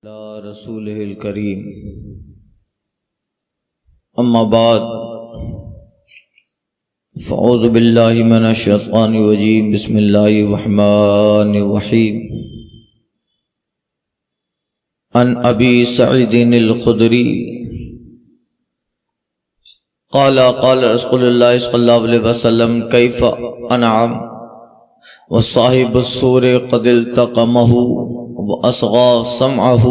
علی رسولہ الکریم اما بعد فاعوذ باللہ من الشیطان الرجیم بسم اللہ الرحمن الرحیم عن ابی سعید الخدری قال قال رسول اللہ صلی اللہ علیہ وسلم کیف انعم وصاحب السور قد التقمه وأصغى سمعه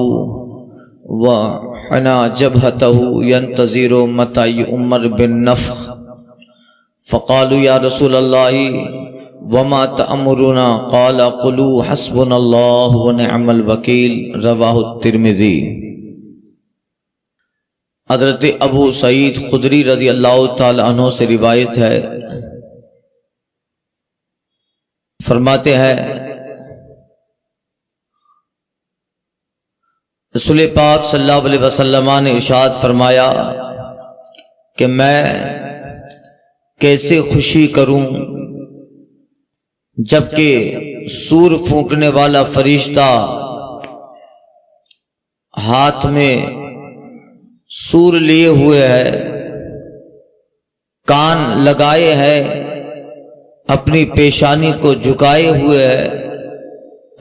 وحنى جبهته ينتظر متى يؤمر بالنفخ فقالوا يا رسول الله وما تأمرنا قال قلوا حسبنا الله ونعم الوكيل رواه الترمذی۔ حضرت ابو سعید خدری رضی اللہ تعالی عنہ سے روایت ہے، فرماتے ہیں رسول پاک صلی اللہ علیہ وسلم نے ارشاد فرمایا کہ میں کیسے خوشی کروں جبکہ سور پھونکنے والا فرشتہ ہاتھ میں سور لیے ہوئے ہے، کان لگائے ہے، اپنی پیشانی کو جھکائے ہوئے ہے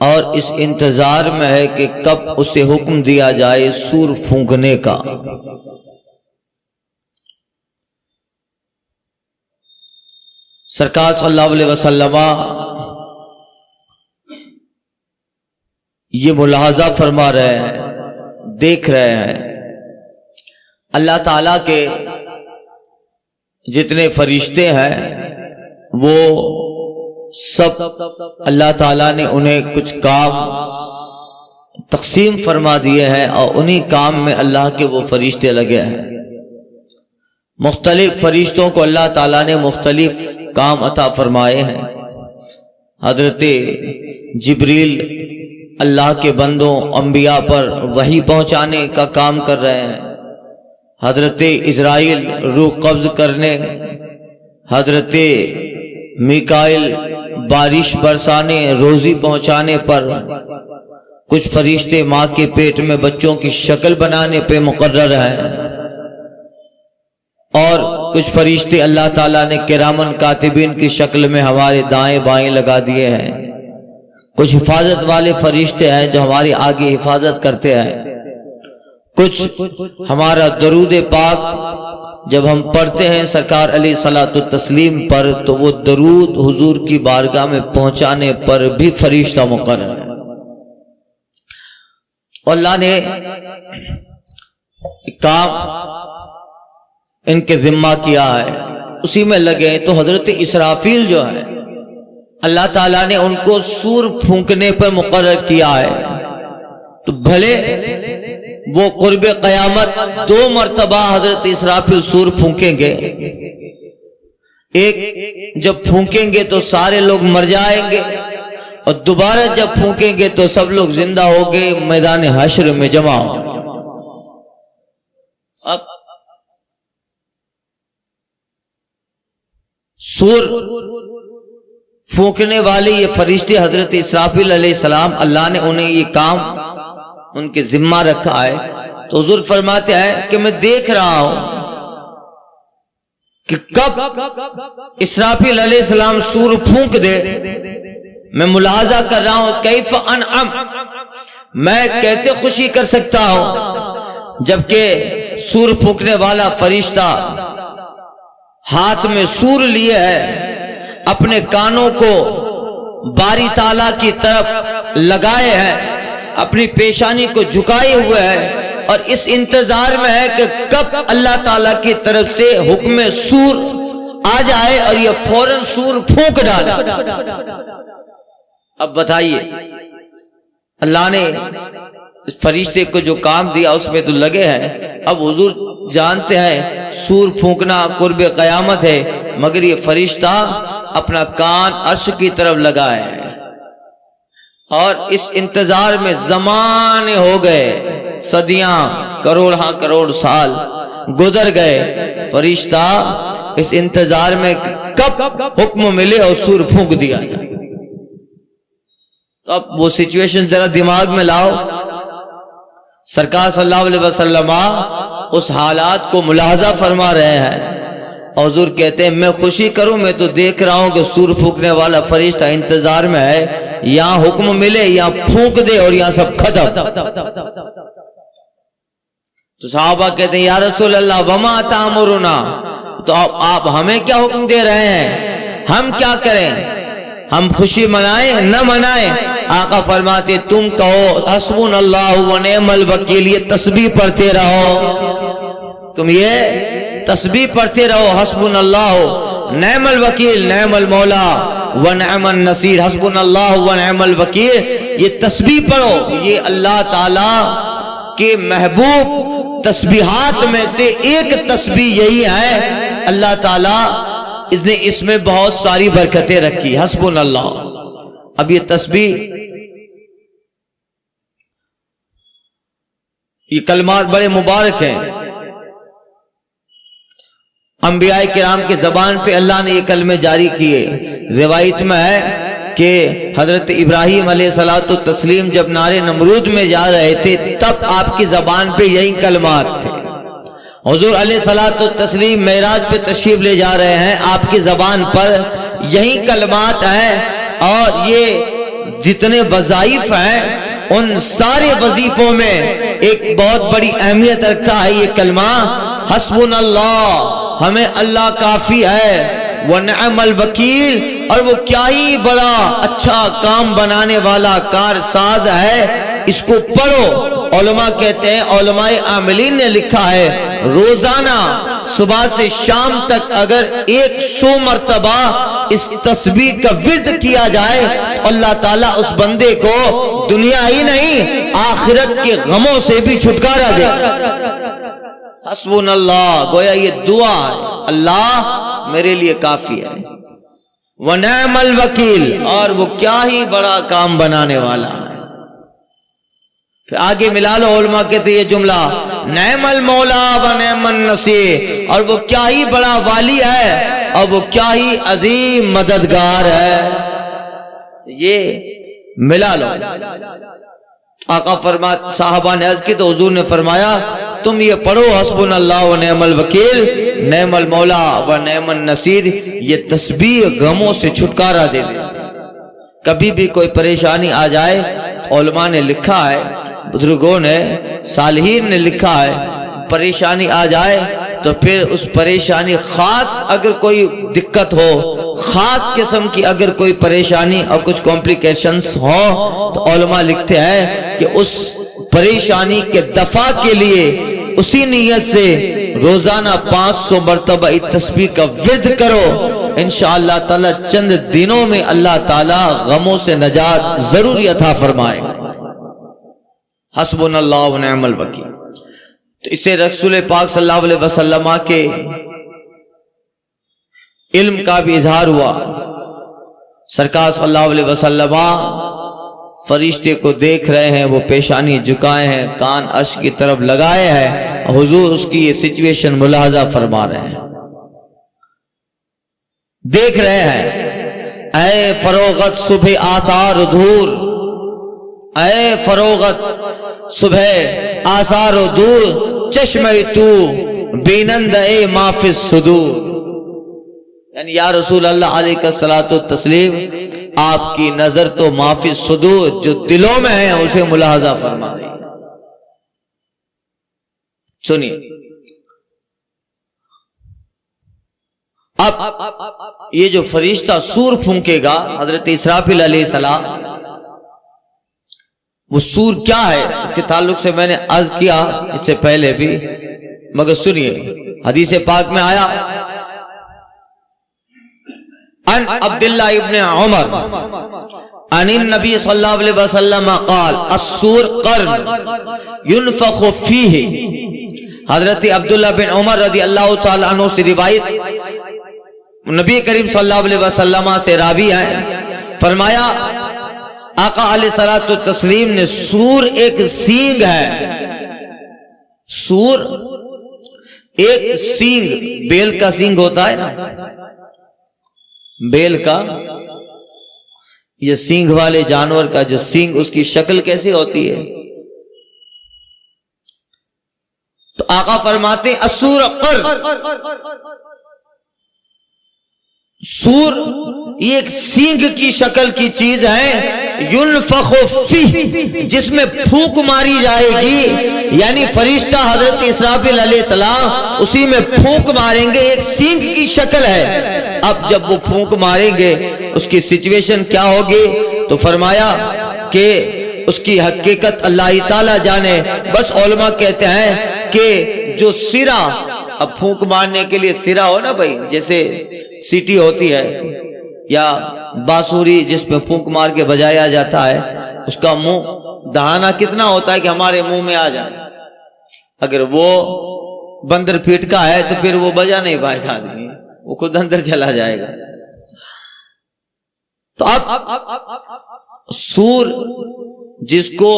اور اس انتظار میں ہے کہ کب اسے حکم دیا جائے سور پھونکنے کا۔ سرکار صلی اللہ علیہ وسلم یہ ملاحظہ فرما رہے ہیں، دیکھ رہے ہیں اللہ تعالیٰ کے جتنے فرشتے ہیں وہ سب اللہ تعالیٰ نے انہیں کچھ کام تقسیم فرما دیے ہیں اور انہی کام میں اللہ کے وہ فرشتے لگے ہیں۔ مختلف فرشتوں کو اللہ تعالیٰ نے مختلف کام عطا فرمائے ہیں۔ حضرت جبریل اللہ کے بندوں انبیاء پر وحی پہنچانے کا کام کر رہے ہیں، حضرت اسرائیل روح قبض کرنے، حضرت میکائیل بارش برسانے، روزی پہنچانے پر، کچھ فرشتے ماں کے پیٹ میں بچوں کی شکل بنانے پہ مقرر ہیں، اور کچھ فرشتے اللہ تعالیٰ نے کرامن کاتبین کی شکل میں ہمارے دائیں بائیں لگا دیے ہیں۔ کچھ حفاظت والے فرشتے ہیں جو ہماری آگے حفاظت کرتے ہیں، کچھ ہمارا درود پاک جب ہم پڑھتے ہیں سرکار علیہ الصلوۃ والتسلیم پر تو وہ درود حضور کی بارگاہ میں پہنچانے پر بھی فرشتہ مقرر ہے۔ اللہ نے کام ان کے ذمہ کیا ہے، اسی میں لگے۔ تو حضرت اسرافیل جو ہے اللہ تعالیٰ نے ان کو سور پھونکنے پر مقرر کیا ہے، تو بھلے وہ قرب قیامت 2 مرتبہ حضرت اسرافیل سور پھونکیں گے، ایک جب پھونکیں گے تو سارے لوگ مر جائیں گے، اور دوبارہ جب پھونکیں گے تو سب لوگ زندہ ہو گے، میدان حشر میں جمع ہوں۔ اب سور پھونکنے والے یہ فرشتے حضرت اسرافیل علیہ السلام، اللہ نے انہیں یہ کام ان کے ذمہ رکھا ہے۔ تو حضور فرماتے ہیں کہ میں دیکھ رہا ہوں کہ کب اسرافیل علیہ السلام سور پھونک دے، میں ملاحظہ کر رہا ہوں کیف انعم، میں کیسے خوشی کر سکتا ہوں جبکہ سور پھونکنے والا فرشتہ ہاتھ میں سور لیے ہے، اپنے کانوں کو باری تعالیٰ کی طرف لگائے ہیں، اپنی پیشانی کو جھکائے ہوئے ہے، اور اس انتظار میں ہے کہ کب اللہ تعالیٰ کی طرف سے حکم سور آ جائے اور یہ فوراً سور پھونک ڈالے۔ اب بتائیے اللہ نے اس فرشتے کو جو کام دیا اس میں تو لگے ہیں۔ اب حضور جانتے ہیں سور پھونکنا قرب قیامت ہے، مگر یہ فرشتہ اپنا کان عرش کی طرف لگائے ہے، اور اس انتظار میں زمانے ہو گئے، صدیاں، کروڑاں کروڑ سال گزر گئے، فرشتہ اس انتظار میں کب حکم ملے اور سور پھونک دیا۔ اب وہ سچویشن ذرا دماغ میں لاؤ، سرکار صلی اللہ علیہ وسلم اس حالات کو ملاحظہ فرما رہے ہیں. حضور کہتے ہیں میں خوشی کروں، میں تو دیکھ رہا ہوں کہ سور پھونکنے والا فرشتہ انتظار میں ہے، یہاں حکم ملے یہاں پھونک دے اور یہاں سب ختم. تو صحابہ کہتے ہیں یا رسول اللہ وما تامرنا، تو آپ ہمیں کیا حکم دے رہے ہیں، ہم کیا کریں، ہم خوشی منائیں نہ منائیں؟ آقا فرماتے تم کہو حسبنا اللہ و نعم الوکیل، یہ تسبیح پڑھتے رہو، تم یہ تسبیح پڑھتے رہو، حسبنا اللہ نعم الوکیل نعم المولا و نعم النصیر، حسبنا اللہ و نعم الوکیل، یہ تسبیح پڑھو. یہ اللہ تعالی کے محبوب تسبیحات میں سے ایک تسبیح یہی ہے. اللہ تعالی اس نے اس میں بہت ساری برکتیں رکھی. حسبنا اللہ. اب یہ تسبیح، یہ کلمات بڑے مبارک ہیں. انبیاء کرام کے زبان پہ اللہ نے یہ کلمے جاری کیے. روایت میں ہے کہ حضرت ابراہیم علیہ الصلوۃ والتسلیم جب نار نمرود میں جا رہے تھے تب آپ کی زبان پہ یہی کلمات تھے. حضور علیہ الصلوۃ والتسلیم معراج پہ تشریف لے جا رہے ہیں، آپ کی زبان پر یہی کلمات ہیں. اور یہ جتنے وظائف ہیں ان سارے وظیفوں میں ایک بہت بڑی اہمیت رکھتا ہے یہ کلمہ حسبنا اللہ، ہمیں اللہ کافی ہے، ونعم الوکیل، اور وہ کیا ہی بڑا اچھا کام بنانے والا کارساز ہے. اس کو پڑھو. علماء کہتے ہیں، علماء عاملین نے لکھا ہے روزانہ صبح سے شام تک اگر 100 مرتبہ اس تسبیح کا ورد کیا جائے تو اللہ تعالیٰ اس بندے کو دنیا ہی نہیں آخرت کے غموں سے بھی چھٹکارا دے. حسبنا اللہ، گویا یہ دعا ہے، اللہ میرے لیے کافی ہے، ونعم الوکیل، اور وہ کیا ہی بڑا کام بنانے والا ہے. پھر آگے ملا لو، علماء کہتے یہ جملہ نعم المولا و نعم النصیر، اور وہ کیا ہی بڑا والی ہے اور وہ کیا ہی عظیم مددگار ہے. یہ ملا لو. آقا فرماتے صحابہ نے عرض کی تو حضور نے فرمایا تم یہ پڑھو حسبنا اللہ و نعم الوکیل نعم المولا و نعم النصیر، یہ تسبیح غموں سے چھٹکارا دے دے. کبھی بھی کوئی پریشانی آ جائے، علماء نے لکھا ہے، بزرگوں نے صالحین نے لکھا ہے، پریشانی آ جائے تو پھر اس پریشانی، خاص اگر کوئی دقت ہو، خاص قسم کی اگر کوئی پریشانی اور کچھ کمپلیکیشنز ہو تو علماء لکھتے ہیں کہ اس پریشانی کے دفع کے لیے اسی نیت سے روزانہ 500 مرتبہ اس تسبیح کا ورد کرو. انشاءاللہ تعالی چند دنوں میں اللہ تعالی غموں سے نجات ضرور عطا فرمائے. حسبنا اللہ و نعم الوکیل. تو اسے رسول پاک صلی اللہ علیہ وسلم کے علم کا بھی اظہار ہوا. سرکار صلی اللہ علیہ وسلم فرشتے کو دیکھ رہے ہیں، وہ پیشانی جھکائے ہیں، کان عرش کی طرف لگائے ہیں، حضور اس کی یہ سچویشن ملاحظہ فرما رہے ہیں، دیکھ رہے ہیں. اے فروغت صبح آثار دور، اے فروغت صبح آثار دور، چشمہ تو بینند اے ما فی الصدور. یعنی یا رسول اللہ علیہ الصلوۃ والتسلیم، آپ کی نظر تو ما فی الصدور، جو دلوں میں ہے اسے ملاحظہ فرما رہی ہے. سنیے اب یہ جو فرشتہ سور پھونکے گا حضرت اسرافیل علیہ السلام، وہ سور کیا ہے اس کے تعلق سے میں نے عرض کیا اس سے پہلے بھی، مگر سنیے حدیث پاک میں آیا ان عبداللہ ابن عمر عن النبی صلی اللہ علیہ وسلم قال السور قرن ينفخ فیہ. حضرت عبداللہ بن عمر رضی اللہ تعالی عنہ سے روایت، نبی کریم صلی اللہ علیہ وسلم سے راوی ہے، فرمایا آقا علیہ الصلوۃ والتسلیم نے سور ایک سینگ ہے، سور ایک سینگ، بیل کا سینگ ہوتا ہے نا، بیل کا یہ سینگ والے جانور کا جو سینگ، اس کی شکل کیسی ہوتی ہے؟ آقا فرماتے ہیں السور قر، سور یہ ایک سینگ کی شکل کی چیز ہے، ينفخ فیہ، جس میں پھونک ماری جائے گی، یعنی فرشتہ حضرت اسرافیل علیہ السلام اسی میں پھونک ماریں گے، ایک سینگ کی شکل ہے۔ اب جب وہ پھونک ماریں گے اس کی سچویشن کیا ہوگی؟ تو فرمایا کہ اس کی حقیقت اللہ تعالیٰ جانے، بس علماء کہتے ہیں کہ جو سرا، اب پھونک مارنے کے لیے سرا ہو نا بھائی، جیسے سیٹی ہوتی ہے یا باسوری جس پہ پھونک مار کے بجایا جاتا ہے، اس کا منہ دہانا کتنا ہوتا ہے کہ ہمارے منہ میں آ جائے، اگر وہ بندر پیٹ کا ہے تو پھر وہ بجا نہیں پائے گا آدمی، وہ خود اندر چلا جائے گا۔ تو اب سور جس کو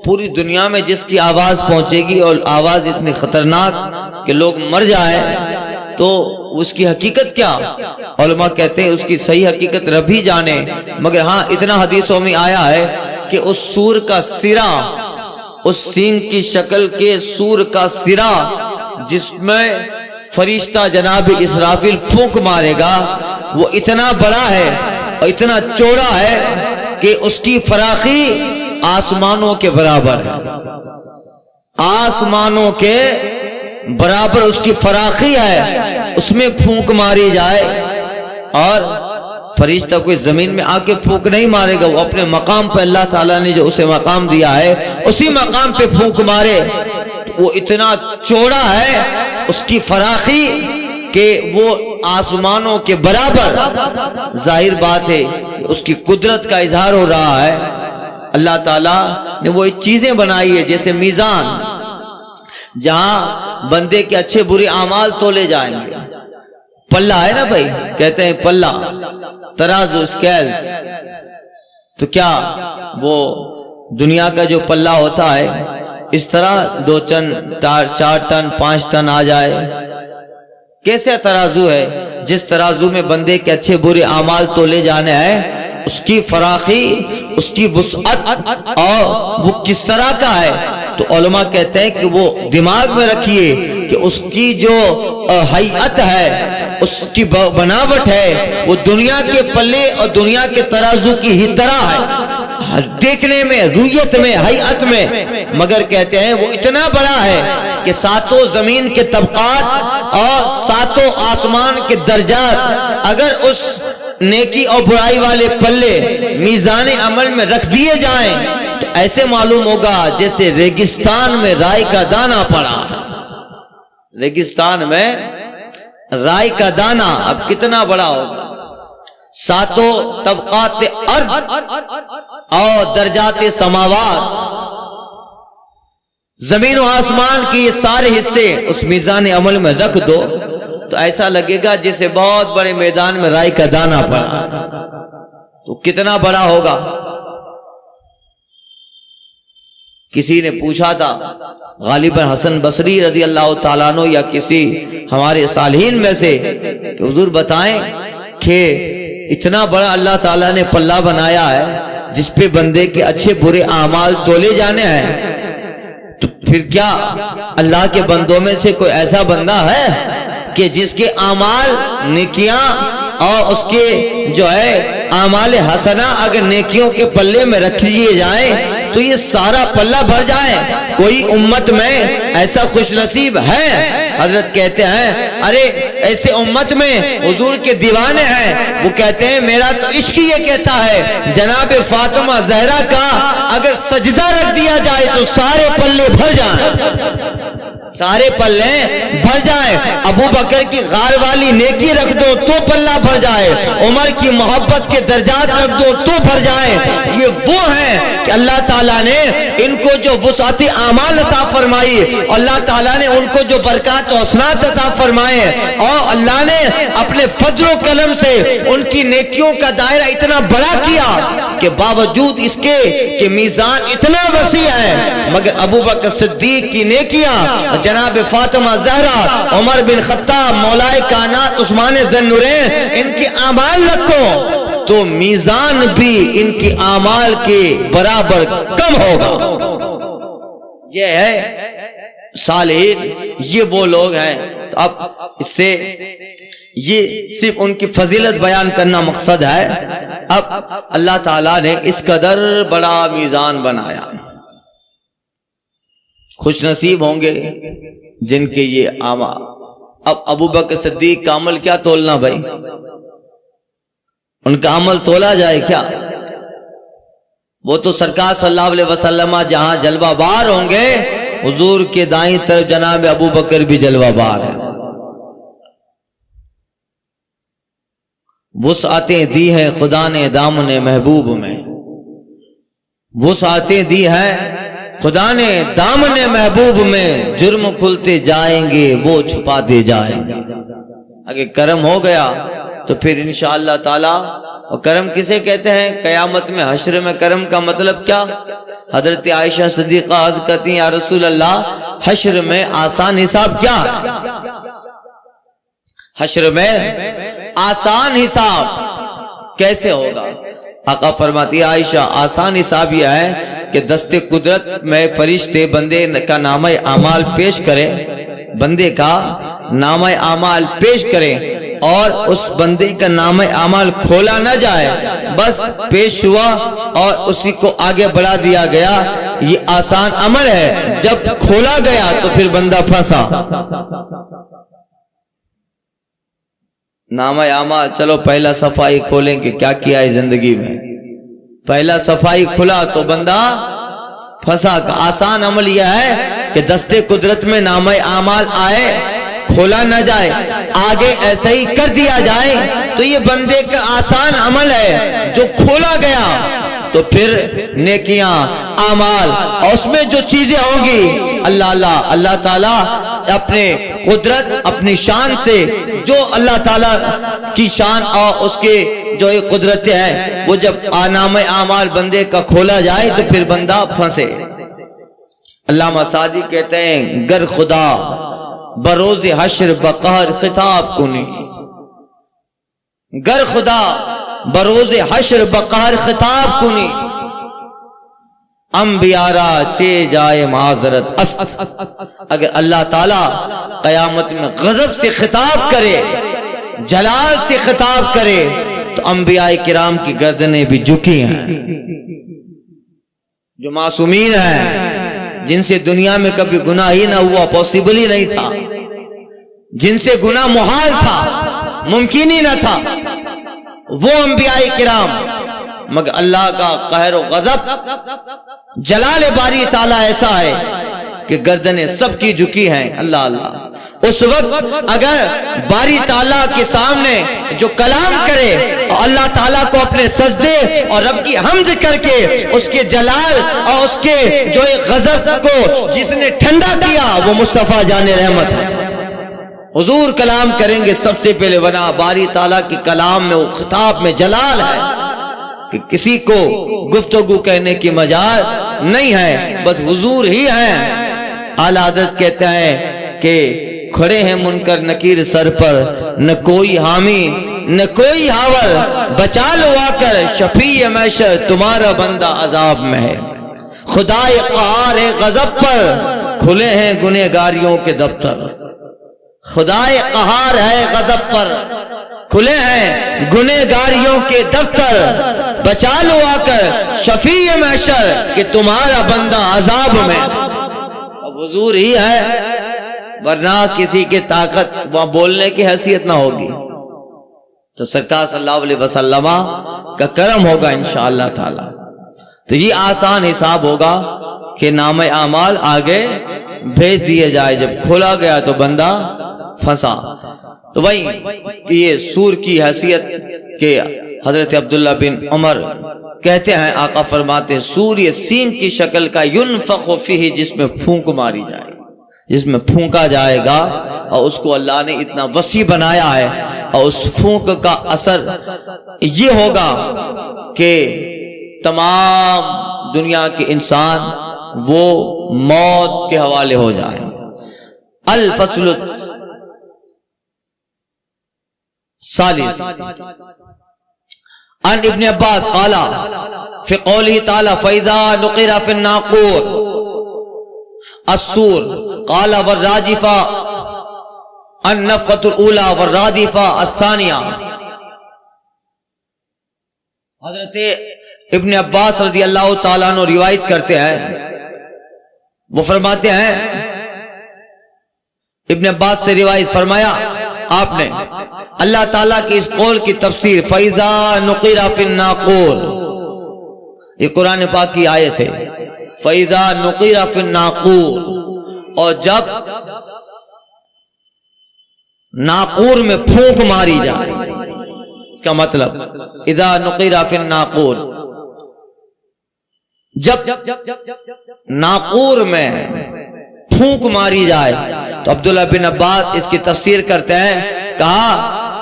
پوری دنیا میں جس کی آواز پہنچے گی اور آواز اتنی خطرناک کہ لوگ مر جائے، تو اس کی حقیقت کیا؟ علماء کہتے ہیں اس کی صحیح حقیقت رب ہی جانے، مگر ہاں اتنا حدیثوں میں آیا ہے کہ اس سور کا سرا، اس سینگ کی شکل کے سور کا سرا جس میں فرشتہ جناب اسرافیل پھونک مارے گا، وہ اتنا بڑا ہے اور اتنا چوڑا ہے کہ اس کی فراخی آسمانوں کے برابر ہے، آسمانوں کے برابر اس کی فراخی ہے، اس میں پھونک ماری جائے اور فرشتہ کوئی زمین میں آ کے پھونک نہیں مارے گا، وہ اپنے مقام پہ اللہ تعالیٰ نے جو اسے مقام دیا ہے اسی مقام پہ پھونک مارے، وہ اتنا چوڑا ہے اس کی فراخی کہ وہ آسمانوں کے برابر۔ ظاہر بات ہے اس کی قدرت کا اظہار ہو رہا ہے، اللہ تعالیٰ نے وہ چیزیں بنائی ہے جیسے میزان، جہاں بندے کے اچھے برے اعمال تولے جائیں گے، پلہ ہے نا بھائی، کہتے ہیں پلہ، ترازو، اسکیلز، تو کیا وہ دنیا کا جو پلہ ہوتا ہے اس طرح 2 ٹن 4 ٹن 5 ٹن آ جائے؟ کیسے ترازو ہے؟ جس ترازو میں بندے کے اچھے برے اعمال تولے جانے ہیں، اس کی فراخی، اس کی وسعت اور وہ کس طرح کا ہے، تو علماء کہتے ہیں کہ وہ دماغ میں رکھیے کہ اس کی جو حیت ہے، اس کی بناوٹ ہے، وہ دنیا کے پلے اور دنیا کے ترازو کی ہی طرح ہے، دیکھنے میں، رویت میں، حیت میں، مگر کہتے ہیں وہ اتنا بڑا ہے کہ 7 زمین کے طبقات اور 7 آسمان کے درجات اگر اس نیکی اور برائی والے پلے میزان عمل میں رکھ دیے جائیں تو ایسے معلوم ہوگا جیسے ریگستان میں رائی کا دانہ پڑا ہے۔ ریگستان میں رائی کا دانہ اب کتنا بڑا ہوگا؟ 7 طبقات ارض اور درجات سماوات، زمین و آسمان کے یہ سارے حصے اس میزان عمل میں رکھ دو تو ایسا لگے گا جیسے بہت بڑے میدان میں رائی کا دانہ پڑا، تو کتنا بڑا ہوگا؟ کسی نے پوچھا تھا غالباً حسن بصری رضی اللہ تعالیٰ عنہ یا کسی ہمارے صالحین میں سے کہ حضور بتائیں کہ اتنا بڑا اللہ تعالیٰ نے پلہ بنایا ہے جس پہ بندے کے اچھے برے اعمال تولے جانے ہیں، تو پھر کیا اللہ کے بندوں میں سے کوئی ایسا بندہ ہے کہ جس کے اعمال نیکیاں اور اس کے جو ہے اعمال حسنہ اگر نیکیوں کے پلے میں رکھ دیے جائیں تو یہ سارا پلہ بھر جائے؟ کوئی امت میں ایسا خوش نصیب ہے؟ حضرت کہتے ہیں ارے ایسے امت میں حضور کے دیوانے ہیں، وہ کہتے ہیں میرا تو عشق یہ کہتا ہے جناب فاطمہ زہرا کا اگر سجدہ رکھ دیا جائے تو سارے پلے بھر جائیں، سارے پلے بھر جائیں، ابو بکر کی غار والی نیکی رکھ دو تو پلہ بھر جائے، عمر کی محبت کے درجات رکھ دو تو بھر جائیں۔ یہ وہ ہیں کہ اللہ تعالیٰ نے ان کو جو وسعت اعمال عطا فرمائی، اللہ تعالیٰ نے ان کو جو برکات و حسنات عطا فرمائے، اور اللہ نے اپنے فضل و کرم سے ان کی نیکیوں کا دائرہ اتنا بڑا کیا کہ باوجود اس کے کہ میزان اتنا وسیع ہے، مگر ابو بکر صدیق کی نیکیاں، جناب فاطمہ زہرا، عمر بن خطاب، مولائے کائنات عثمان ذی النورین، ان کے اعمال رکھو تو میزان بھی ان کی اعمال کے برابر کم ہوگا۔ یہ ہے صالحین یہ وہ لوگ ہیں. تو اب اس سے یہ صرف ان کی فضیلت بیان کرنا مقصد ہے. اب اللہ تعالیٰ نے اس قدر بڑا میزان بنایا. خوش نصیب ہوں گے جن کے یہ اعمال. اب ابو بکر صدیق کا عمل کیا تولنا بھائی؟ ان کا عمل تولا جائے کیا؟ وہ تو سرکار صلی اللہ علیہ وسلم جہاں جلوہ بار ہوں گے، حضور کے دائیں طرف جناب ابو بکر بھی جلوہ بار ہے. وسعتیں دی ہیں خدا نے دامن محبوب میں، وسعتیں دی ہیں خدا نے دامن محبوب میں، جرم کھلتے جائیں گے وہ چھپاتے جائیں گے. اگر کرم ہو گیا تو پھر انشاءاللہ تعالی. اور کرم کسے کہتے ہیں؟ قیامت میں حشر میں کرم کا مطلب کیا؟ حضرت عائشہ صدیقہ عرض کرتی ہیں یا رسول اللہ حشر میں آسان حساب کیا ہے؟ حشر میں آسان حساب کیسے ہوگا؟ آقا فرماتی ہے عائشہ آسان حساب یہ ہے کہ دست قدرت میں فرشتے بندے کا نامہ اعمال پیش کرے، بندے کا نامہ اعمال پیش کرے اور اس بندے کا نامہ اعمال کھولا نہ جائے، بس پیش ہوا اور اسی کو آگے بڑھا دیا گیا. یہ آسان عمل ہے. جب کھولا گیا تو پھر بندہ پھنسا. نامہ اعمال چلو پہلا صفائی کھولیں کہ کیا کیا ہے زندگی میں، پہلا صفائی کھلا تو بندہ پھنسا. آسان عمل یہ ہے کہ دست قدرت میں نامہ اعمال آئے، کھولا نہ جائے، آگے ایسے ہی کر دیا جائے تو یہ بندے کا آسان عمل ہے. جو کھولا گیا تو پھر نیکیاں اعمال اور اس میں جو چیزیں ہوں گی اللہ تعالیٰ اپنے قدرت اپنی شان سے جو اللہ تعالیٰ کی شان اور اس کے جو قدرتیں ہیں وہ جب نامہ اعمال بندے کا کھولا جائے تو پھر بندہ پھنسے. علامہ سعدی کہتے ہیں گر خدا بروز حشر بقہر خطاب کنی، گر خدا بروز حشر بقہر خطاب کنی، انبیارا چے جائے معذرت است. اگر اللہ تعالیٰ قیامت میں غضب سے خطاب کرے، جلال سے خطاب کرے تو انبیاء کرام کی گردنیں بھی جھکی ہیں، جو معصومین ہیں، جن سے دنیا میں کبھی گناہ ہی نہ ہوا، پاسبل ہی نہیں تھا، جن سے گناہ محال تھا، ممکن ہی نہ تھا، وہ انبیاء کرام. مگر اللہ کا قہر و غضب جلال باری تعالیٰ ایسا ہے کہ گردنیں سب کی جھکی ہیں. اللہ اس وقت اگر باری تعالیٰ کے سامنے جو کلام کرے اور اللہ تعالیٰ کو اپنے سجدے اور رب کی حمد کر کے اس کے جلال اور اس کے جو غضب کو جس نے ٹھنڈا کیا وہ مصطفیٰ جان رحمت ہے. حضور کلام کریں گے سب سے پہلے، ورنہ باری تعالیٰ کے کلام میں وہ خطاب میں جلال ہے کہ کسی کو گفتگو کہنے کی مجال نہیں ہے، بس حضور ہی ہیں. اعلیٰ حضرت کہتے ہیں کہ کھڑے ہیں منکر نکیر سر پر، نہ کوئی حامی نہ کوئی حاور، بچا لو آ کر شفیع محشر تمہارا بندہ عذاب میں ہے. خدا قہار ہے غضب پر، کھلے ہیں گنہگاریوں کے دفتر. خدا قہار ہے غضب پر، کھلے ہیں گنہگاریوں کے دفتر. بچا لو آ کر شفیع محشر کہ تمہارا بندہ عذاب میں. اب حضور ہی ہے، ورنہ کسی کے طاقت وہاں بولنے کی حیثیت نہ ہوگی. تو سرکار صلی اللہ علیہ وسلم کا کرم ہوگا انشاءاللہ تعالی. تو یہ آسان حساب ہوگا کہ نامہ اعمال آگے بھیج دیے جائے. جب کھولا گیا تو بندہ پھنسا. تو وہی یہ سور کی حیثیت کہ حضرت عبداللہ بن عمر کہتے ہیں آقا فرماتے ہیں سور یہ سینگ کی شکل کا ينفخ فیہ، جس میں پھونک ماری جائے، جس میں پھونکا جائے گا، اور اس کو اللہ نے اتنا وسیع بنایا ہے. اور اس پھونک کا اثر یہ ہوگا کہ تمام دنیا کے انسان وہ موت کے حوالے ہو جائیں. الفصل الثالث عن ابن عباس قال فی قوله تعالی فَإِذَا نُقِرَ فِي النَّاقُورِ السور قال والراجفہ النفقۃ الاولی والرادفہ الثانیہ۔ حضرت ابن عباس رضی اللہ تعالیٰ عنہ روایت کرتے ہیں، وہ فرماتے ہیں، ابن عباس سے روایت فرمایا آپ نے اللہ تعالیٰ کی اس قول کی تفسیر فَإِذَا نُقِرَ فِي النَّاقُورِ، یہ قرآن پاک کی آیت ہے، فَإِذَا نُقِرَ فِي النَّاقُورِ، اور جب ناقور میں پھونک ماری جائے، اس کا مطلب اذا نقر فی الناقور، جب ناقور میں پھونک ماری جائے، تو عبداللہ بن عباس اس کی تفسیر کرتے ہیں، کہا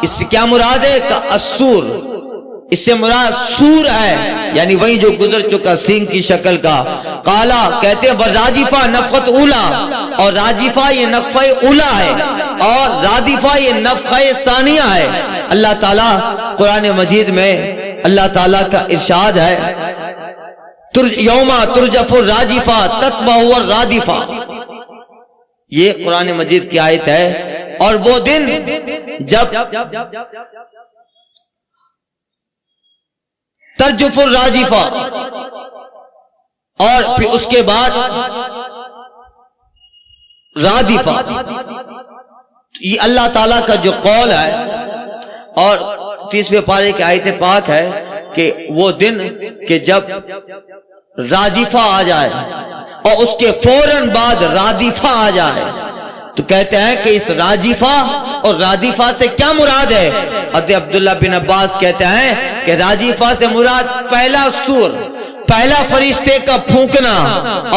اس سے کیا مراد ہے؟ کہ السور، اس سے مراد سور ہے، یعنی وہی جو گزر چکا سینگ کی شکل کا۔ قالا کہتے ہیں والراجفہ نفخۃ اولی، اور راجفہ یہ نفخہ اولی ہے، اور رادفہ یہ نفخہ ثانیہ ہے۔ اللہ تعالیٰ قرآن مجید میں اللہ تعالیٰ کا ارشاد ہے یوم ترجف الراجفہ تتبعها الرادفہ، یہ قرآن مجید کی آیت ہے۔ اور وہ دن جب ترجف الراجفہ، اور پھر اس کے بعد رادفہ، یہ اللہ تعالیٰ کا جو قول ہے، اور 30ویں پارے کی آیت پاک ہے کہ وہ دن کہ جب راجفہ آ جائے اور اس کے فوراً بعد رادفہ آ جائے، تو کہتے ہیں کہ اس راجفہ اور رادفہ سے کیا مراد ہے؟ حضرت عبداللہ بن عباس کہتے ہیں کہ راجفہ سے مراد پہلا سور، پہلا فرشتے کا پھونکنا،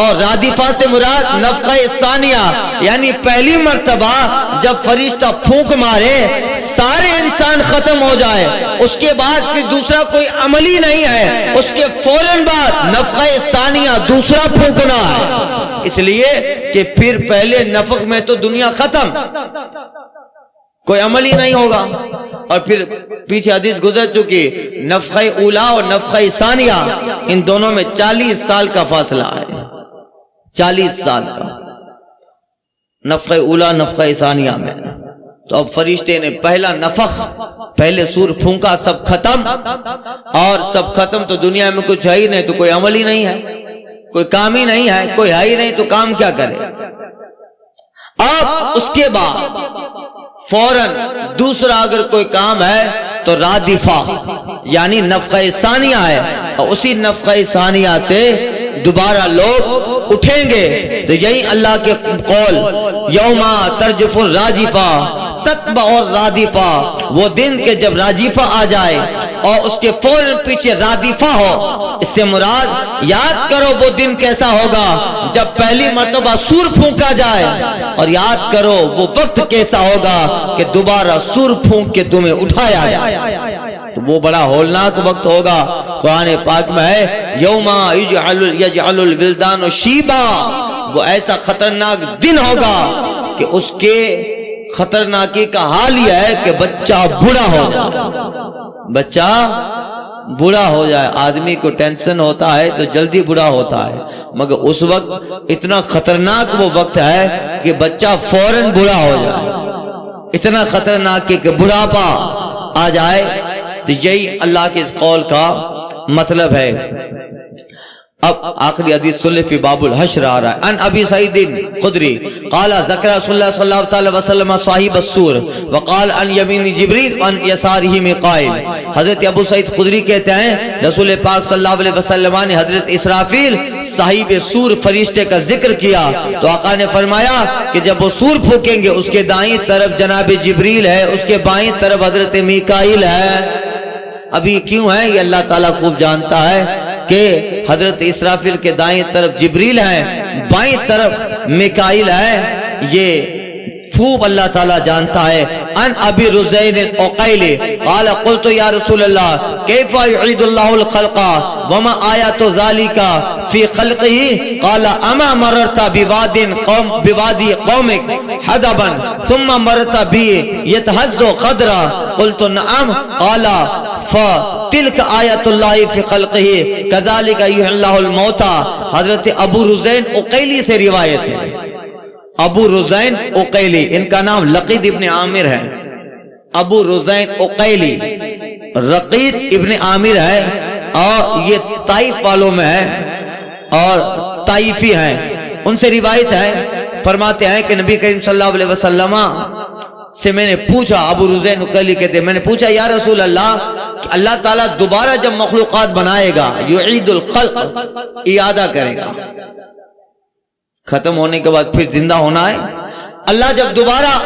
اور رادفہ سے مراد نفخہ ثانیہ، یعنی پہلی مرتبہ جب فرشتہ پھونک مارے سارے انسان ختم ہو جائے، اس کے بعد پھر دوسرا کوئی عمل ہی نہیں ہے، اس کے فوراً بعد نفخہ ثانیہ دوسرا پھونکنا ہے، اس لیے کہ پھر پہلے نفخ میں تو دنیا ختم، کوئی عمل ہی نہیں ہوگا۔ اور پھر پیچھے حدیث گزر چکی، نفخہ اولا اور نفخہ ثانیہ، ان دونوں میں 40 سال کا فاصلہ ہے، 40 سال کا، نفخہ اولا نفخہ ثانیہ میں۔ تو اب فرشتے نے پہلا نفخ، پہلے سور پھونکا، سب ختم، اور سب ختم تو دنیا میں کچھ ہے ہی نہیں، تو کوئی عمل ہی نہیں ہے، کوئی کام ہی نہیں ہے، کوئی ہے ہی نہیں تو کام کیا کرے۔ اب اس کے بعد فوراً دوسرا اگر کوئی کام ہے تو رادفہ یعنی نفخہ ثانیہ ہے، اور اسی نفخہ ثانیہ سے دوبارہ لوگ اٹھیں گے۔ تو یہی اللہ کے قول یوم ترجف الراجفہ تتبع الرادفہ، وہ دن کے جب راجفہ آ جائے اور اس کے فوراً پیچھے رادفہ ہو، اس سے مراد یاد کرو وہ دن کیسا ہوگا جب پہلی مرتبہ سور پھونکا جائے، اور یاد کرو وہ وقت کیسا ہوگا کہ دوبارہ سور پھونک کے تمہیں اٹھایا جائے، تو وہ بڑا ہولناک وقت ہوگا۔ قرآن پاک میں ہے یوم یجعل الولدان شیبا، وہ ایسا خطرناک دن ہوگا کہ اس کے خطرناکی کا حال یہ ہے کہ بچہ بوڑھا ہو جائے، بچہ بوڑھا ہو جائے۔ آدمی کو ٹینشن ہوتا ہے تو جلدی بوڑھا ہوتا ہے، مگر اس وقت اتنا خطرناک وہ وقت ہے کہ بچہ فوراً بوڑھا ہو جائے، اتنا خطرناک کہ بڑھاپا آ جائے۔ تو یہی اللہ کے اس قول کا مطلب ہے۔ اب آخری حدیث سن لے، فی باب الحشر آ رہا ہے۔ ان ابی سعید خدری قال ذکر رسول اللہ صلی اللہ تعالی وسلم صاحب السور وقال ان یمین جبریل وان یسارہ میکائیل۔ حضرت ابو سعید خدری کہتے ہیں رسول پاک صلی اللہ علیہ وسلم نے حضرت اسرافیل صاحب سور فرشتے کا ذکر کیا، تو آقا نے فرمایا کہ جب وہ سور پھونکیں گے اس کے دائیں طرف جناب جبریل ہے، اس کے بائیں طرف حضرت میکائیل ہے۔ ابھی کیوں ہے یہ اللہ تعالیٰ خوب جانتا ہے کہ حضرت اسرافیل کے دائیں طرف جبریل ہیں، بائیں طرف میکائیل ہے، یہ خوب اللہ تعالیٰ جانتا ہے۔ ان ابی رزین العقیل قال قلت یا رسول اللہ کیف یعید اللہ الخلق وما آیات ذالک فی خلقہ قال اما مررت بوادی قومک حدبا ثم مررت بی یتہز خضرا قلت نعم قال فتلک آیت اللہ فی خلقہ کذالک یحیی اللہ الموتى۔ حضرت ابو رزین عقیلی سے روایت ہے، ابو رزین اقیلی، ان کا نام لقید ابن عامر ہے، ابو رزین اقیلی رقید ابن عامر ہے، اور یہ طائف والوں میں ہے اور طائفی ہیں۔ ان سے روایت ہے، فرماتے ہیں کہ نبی کریم صلی اللہ علیہ وسلم سے میں نے پوچھا، ابو رزین اقیلی کہتے ہیں میں نے پوچھا یا رسول اللہ کہ اللہ تعالیٰ دوبارہ جب مخلوقات بنائے گا، یعید الخلق، اعادہ کرے گا، ختم ہونے کے بعد پھر زندہ ہونا ہے، اللہ جب دوبارہ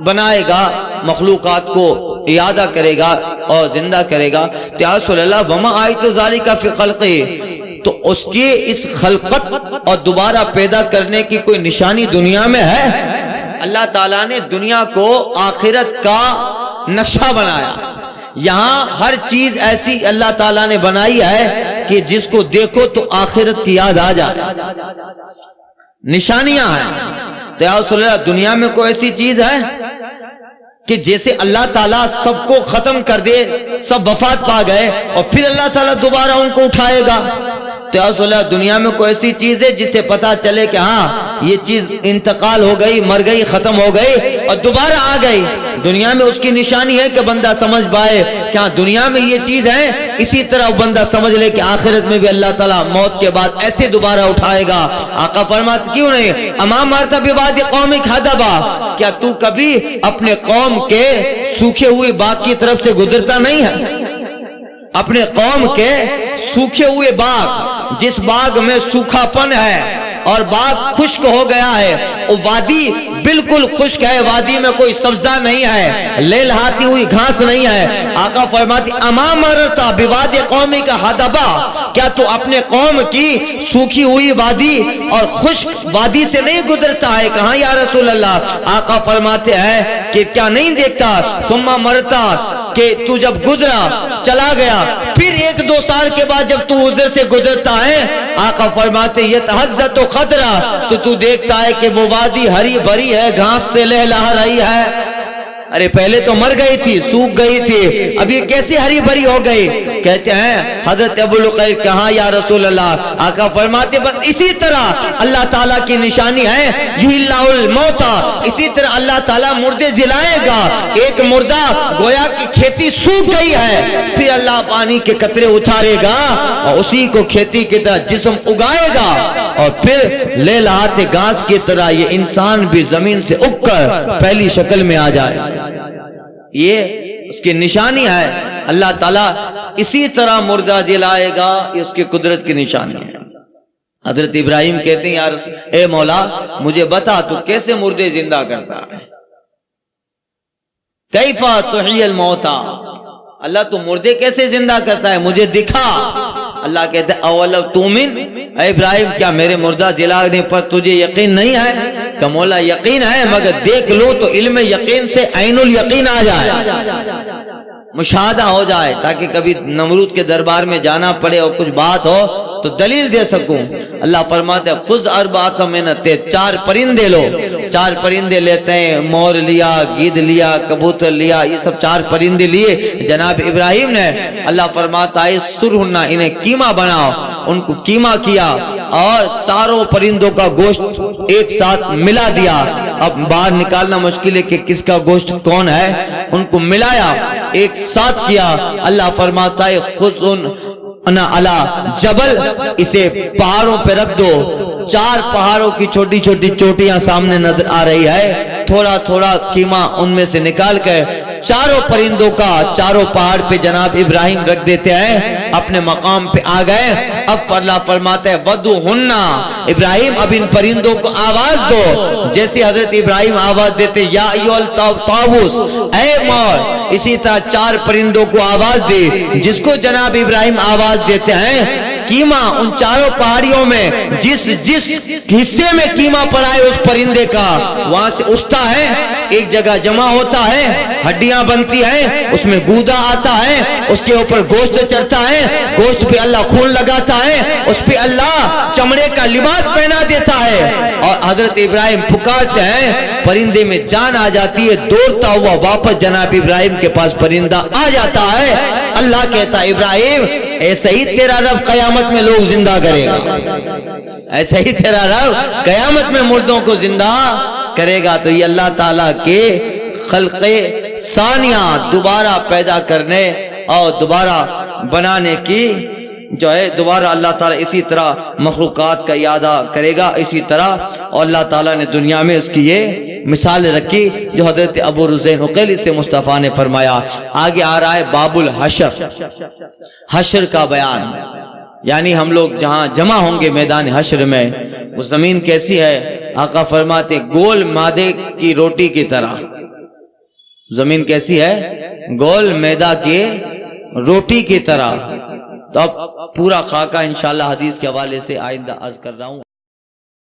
بنائے گا مخلوقات کو، اعادہ کرے گا اور زندہ کرے گا، تو یا رسول اللہ وما آیت ذالک فی خلقہ، تو اس کی اس خلقت اور دوبارہ پیدا کرنے کی کوئی نشانی دنیا میں ہے؟ اللہ تعالیٰ نے دنیا کو آخرت کا نقشہ بنایا، یہاں ہر چیز ایسی اللہ تعالیٰ نے بنائی ہے کہ جس کو دیکھو تو آخرت کی یاد آ جائے، نشانیاں ہیں۔ تو یا رسول اللہ دنیا میں کوئی ایسی چیز ہے کہ جیسے اللہ تعالیٰ سب کو ختم کر دے، سب وفات پا گئے اور پھر اللہ تعالیٰ دوبارہ ان کو اٹھائے گا؟ تو یا رسول اللہ دنیا میں کوئی ایسی چیز ہے جس سے پتا چلے کہ ہاں یہ چیز انتقال ہو گئی، مر گئی، ختم ہو گئی اور دوبارہ آ گئی؟ دنیا میں اس کی نشانی ہے کہ بندہ سمجھ پائے کہ ہاں دنیا میں یہ چیز ہے، اسی طرح بندہ سمجھ لے کہ آخرت میں بھی اللہ تعالیٰ موت کے بعد ایسے دوبارہ اٹھائے گا۔ آقا فرماتے کیوں نہیں، اما مرتا بوادی قومک حدبا، کیا تو کبھی اپنے قوم کے سوکھے ہوئے باغ کی طرف سے گزرتا نہیں ہے؟ اپنے قوم کے سوکھے ہوئے باغ، جس باغ میں سوکھا پن ہے اور باغ خشک ہو گیا ہے، وہ وادی بالکل خشک ہے، وادی میں کوئی سبزہ نہیں ہے، لہلہاتی ہوئی گھاس نہیں ہے۔ آقا فرماتی اما مرتا بوادی قومی کا حدبا، کیا تو اپنے قوم کی سوکھی ہوئی وادی اور خشک وادی سے نہیں گزرتا ہے؟ کہاں یا رسول اللہ؟ آقا فرماتے ہیں کہ کیا نہیں دیکھتا، ثم مرتا، کہ تو جب گزرا چلا گیا، پھر 1-2 سال کے بعد جب تو ادھر سے گزرتا ہے، آقا فرماتے یتہزت خضرا، تو دیکھتا ہے کہ وہ وادی ہری بھری ہے، گھاس سے لہلہا رہی ہے۔ ارے پہلے تو مر گئی تھی، سوکھ گئی تھی، اب یہ کیسے ہری بھری ہو گئی؟ کہتے ہیں حضرت ابو القیر کہاں یا رسول اللہ؟ آقا فرماتے بس اسی طرح اللہ تعالیٰ کی نشانی ہے، یحیی اللہ الموتى، اسی طرح اللہ تعالیٰ مردے جلائے گا۔ ایک مردہ گویا کی کھیتی سوکھ گئی ہے، پھر اللہ پانی کے قطرے اتارے گا اور اسی کو کھیتی کی طرح جسم اگائے گا، اور پھر لہلہاتے گھاس کی طرح یہ انسان بھی زمین سے اگ کر پہلی شکل میں آ جائے۔ یہ اس کی نشانی ہے، اللہ تعالیٰ اسی طرح مردہ جلائے گا، یہ اس کی قدرت کی نشانی ہے۔ حضرت ابراہیم کہتے ہیں یار اے مولا مجھے بتا تو کیسے مردے زندہ کرتا ہے؟ کیفا تحیی الموتى، اللہ تو مردے کیسے زندہ کرتا ہے مجھے دکھا۔ اللہ کہتا ہے اولو تؤمن، اے ابراہیم کیا میرے مردہ جلانے پر تجھے یقین نہیں ہے؟ کہ مولا یقین ہے مگر دیکھ لو تو علم یقین سے عین الیقین آ جائے، مشاہدہ ہو جائے، تاکہ کبھی نمرود کے دربار میں جانا پڑے اور کچھ بات ہو تو دلیل دے سکوں۔ اللہ فرماتا ہے خذ اربعۃ من الطیر، 4 پرندے لو، 4 پرندے لیتے ہیں، مور لیا، گدھ لیا، کبوتر لیا، یہ سب 4 پرندے لیے جناب ابراہیم نے۔ اللہ فرماتا ہے سرہن، انہیں قیمہ بناؤ، ان کو قیمہ کیا اور ساروں پرندوں کا گوشت ایک ساتھ ملا دیا۔ اب باہر نکالنا مشکل ہے کہ کس کا گوشت کون ہے، ان کو ملایا، ایک ساتھ کیا۔ اللہ فرماتا ہے خذن انا علی جبل، اسے پہاڑوں پہ رکھ دو۔ 4 پہاڑوں کی چھوٹی چھوٹی چوٹیاں سامنے نظر آ رہی ہے، تھوڑا تھوڑا قیمہ ان میں سے نکال کے چاروں پرندوں کا چاروں پہاڑ پہ جناب ابراہیم رکھ دیتے ہیں، اپنے مقام پہ آ گئے۔ اب اللہ فرماتا ہے ودعوہن، ابراہیم اب ان پرندوں کو آواز دو، جیسے حضرت ابراہیم آواز دیتے یا ایھا الطاووس، اے مور، اسی طرح 4 پرندوں کو آواز دی، جس کو جناب ابراہیم آواز دیتے ہیں۔ قیمہ ان چاروں پہاڑیوں میں جس حصے میں قیمہ پڑا ہے اس پرندے کا، وہاں سے اٹھتا ہے، ایک جگہ جمع ہوتا ہے، ہڈیاں بنتی ہیں، اس میں گودا آتا ہے، اس کے اوپر گوشت چڑھتا ہے، گوشت پہ اللہ خون لگاتا ہے، اس پہ اللہ چمڑے کا لباس پہنا دیتا ہے، اور حضرت ابراہیم پکارتے ہیں، پرندے میں جان آ جاتی ہے، دوڑتا ہوا واپس جناب ابراہیم کے پاس پرندہ آ جاتا ہے۔ اللہ کہتا ہے ابراہیم ایسے ہی تیرا رب قیامت میں لوگ زندہ کرے گا۔ ایسے ہی تیرا رب قیامت میں مردوں کو زندہ کرے گا. تو یہ اللہ تعالیٰ کے خلق ثانیہ دوبارہ پیدا کرنے اور دوبارہ بنانے کی جو ہے دوبارہ اللہ تعالیٰ اسی طرح مخلوقات کا اعادہ کرے گا اسی طرح. اور اللہ تعالیٰ نے دنیا میں اس کی یہ مثال رکھی جو حضرت ابو رزین عقیلی سے مصطفیٰ نے فرمایا. آگے آ رہا ہے باب الحشر، حشر کا بیان. یعنی ہم لوگ جہاں جمع ہوں گے میدان حشر میں، وہ زمین کیسی ہے؟ آقا فرماتے گول معدے کی روٹی کی طرح. زمین کیسی ہے؟ گول میدا کی روٹی کی طرح. تو اب پورا خاکہ انشاءاللہ حدیث کے حوالے سے آئندہ عرض کر رہا ہوں.